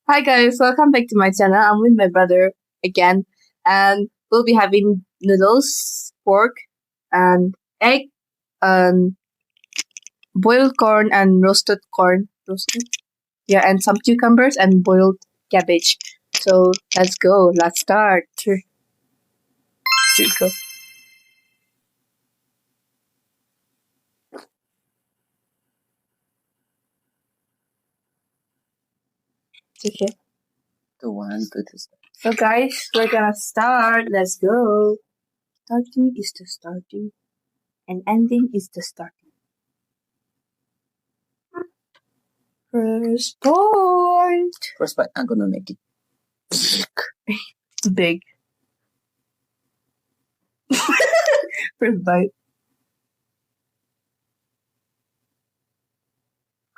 Hi guys, welcome back to my channel. I'm with my brother again, and we'll be having noodles, pork, and egg, and boiled corn and roasted corn. Roasted? Yeah, and some cucumbers and boiled cabbage. So let's go. Let's start. Sure. Should go. It's okay. The one, two, three. So guys, we're gonna start. Let's go. Starting is the starting, and ending is the starting. First point. First bite, I'm gonna make it Big. First bite.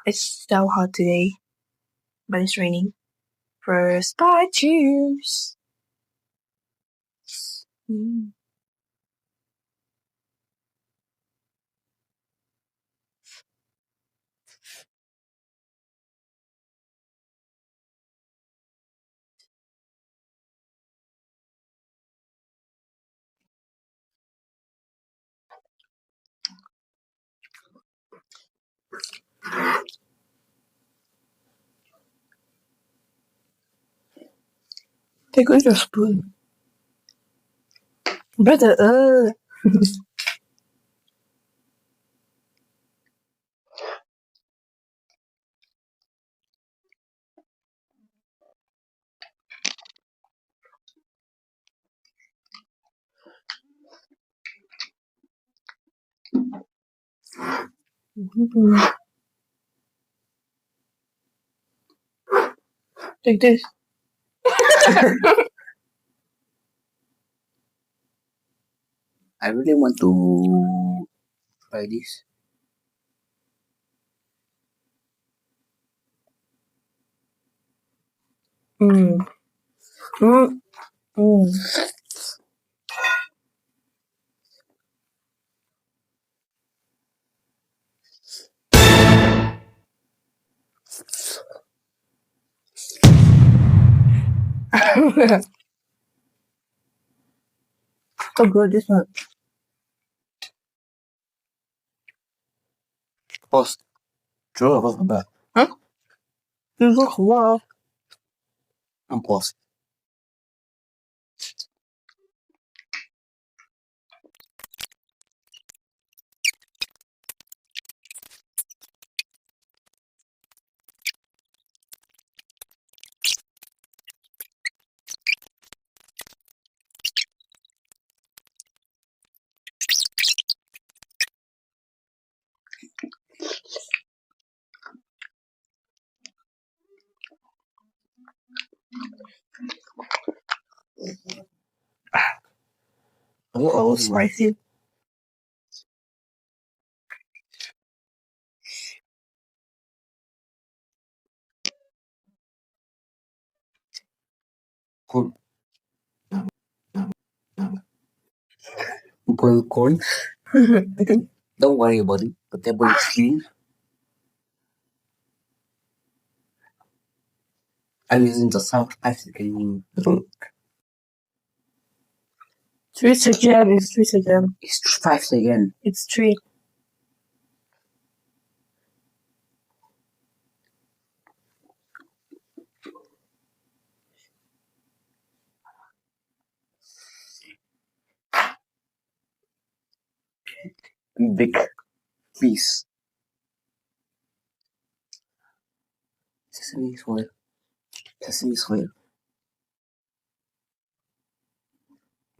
It's so hot today, but it's raining. First bite, cheers. Mm. Take with your spoon. Brother, Take this. I really want to try this. Mm. Mm. Mm. So good, this one. Pause. Sure, pause ba? Huh? This looks wow. Ang pause. Oh, spicy. Cool. Boiled corn. Don't worry about it. The table is clean. I'm using the South African rule. 3 seconds. It's 3 seconds. It's 5 seconds. It's 3. Big piece. Sesame oil. Sesame oil.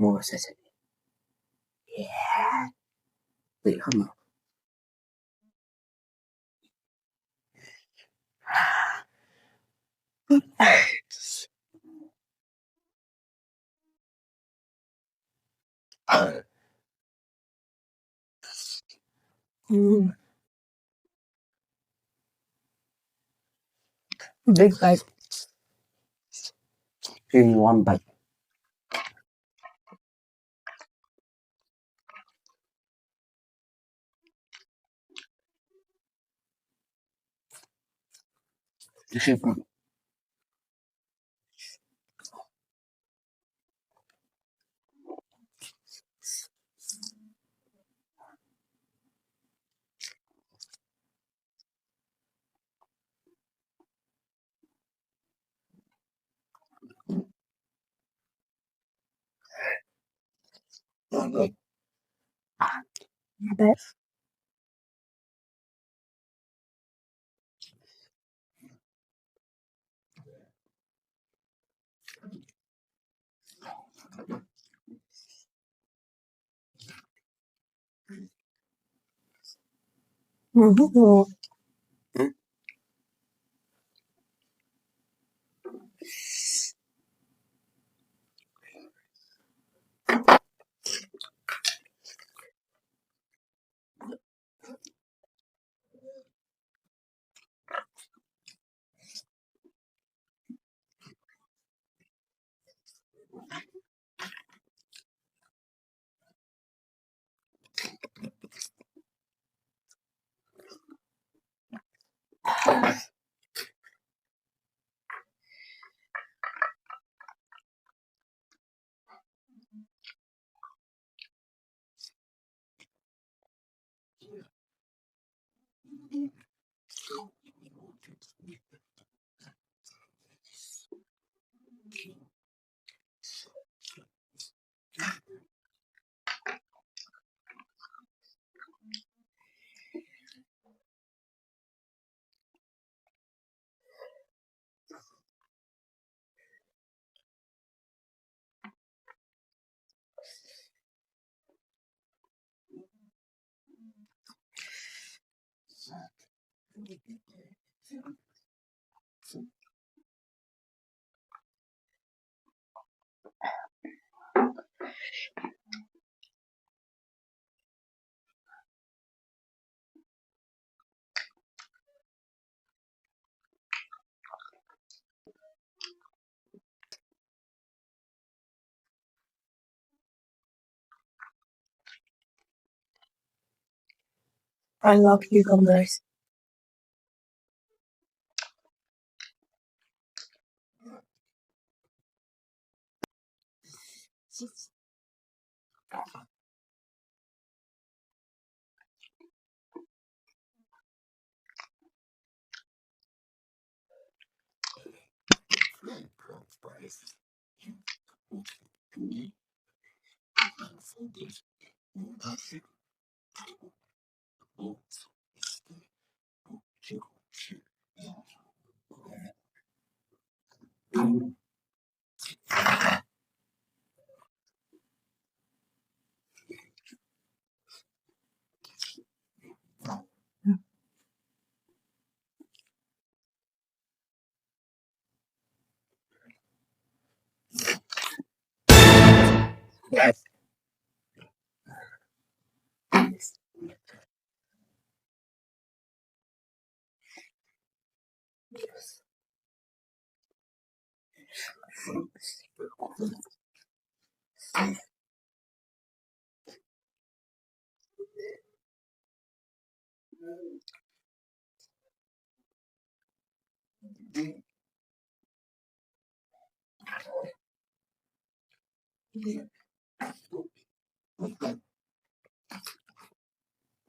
More sesame. Yeah. Wait, hold on. Mm. Big bite. Give me one bite. You see, I love cucumbers.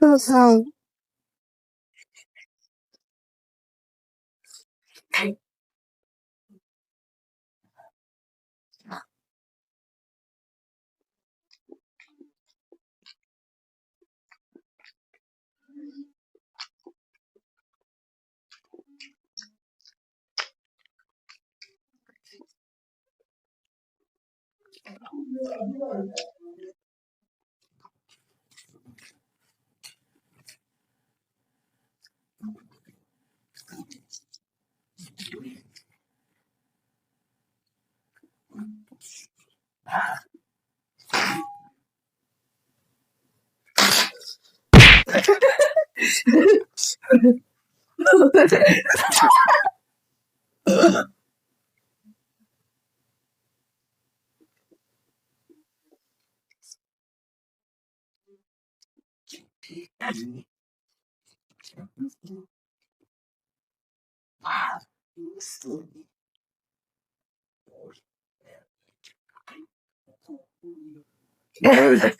That sound.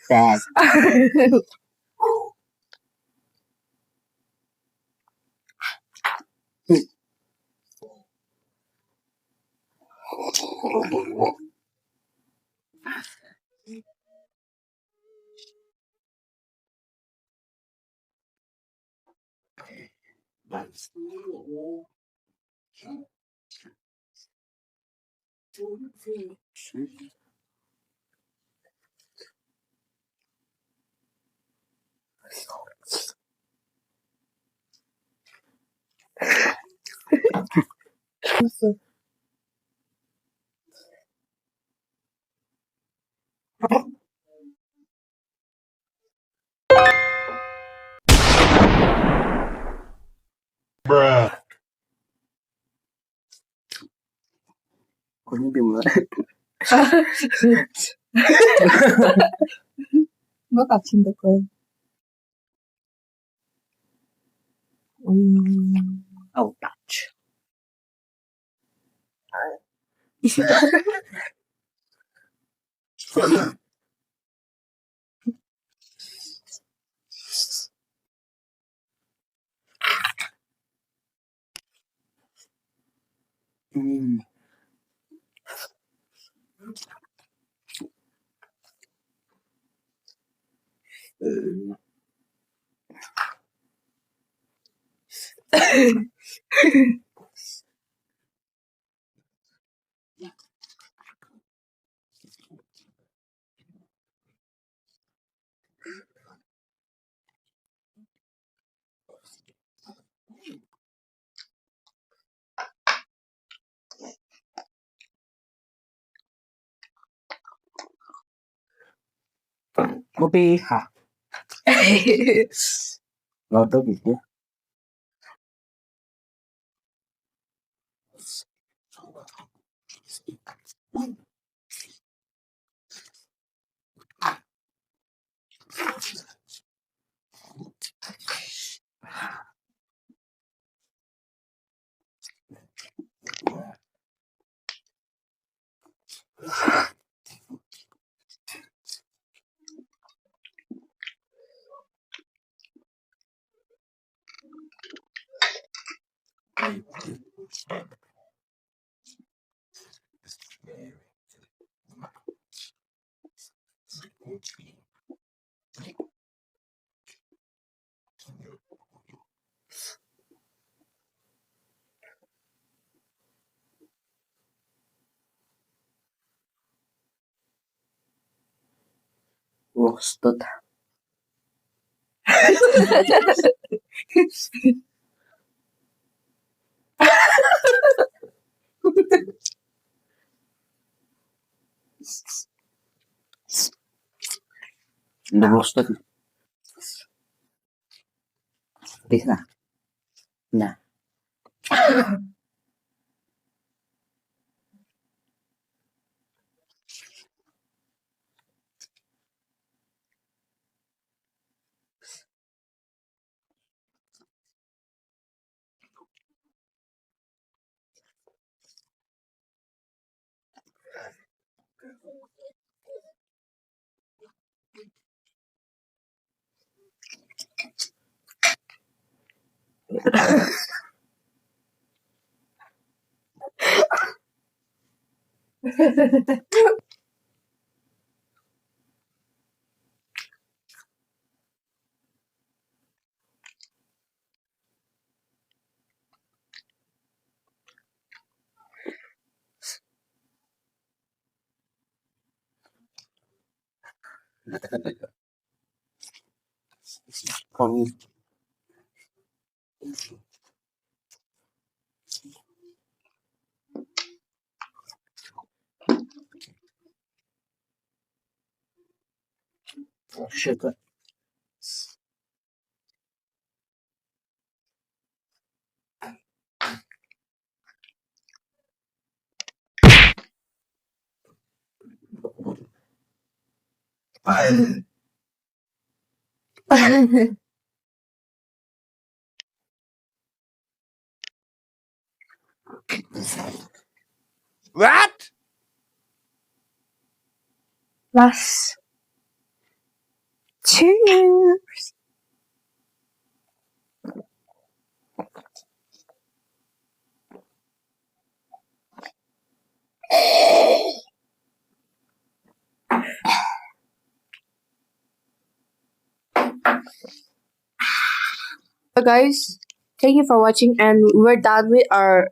Fast. Kung hindi mo 것 같은데, 그걸. Oh, touch. Mm. Movie hả? Rồi tới việc chứ. Roasted. The roasted. This na. Na. Còn shit. What? Last. Cheers. So guys, Thank you for watching, and we're done with our.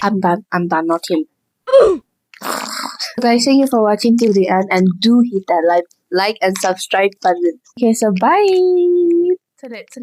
I'm done. I'm done, not him. Guys, thank you for watching till the end, and do hit that like and subscribe button. Okay, so bye. Select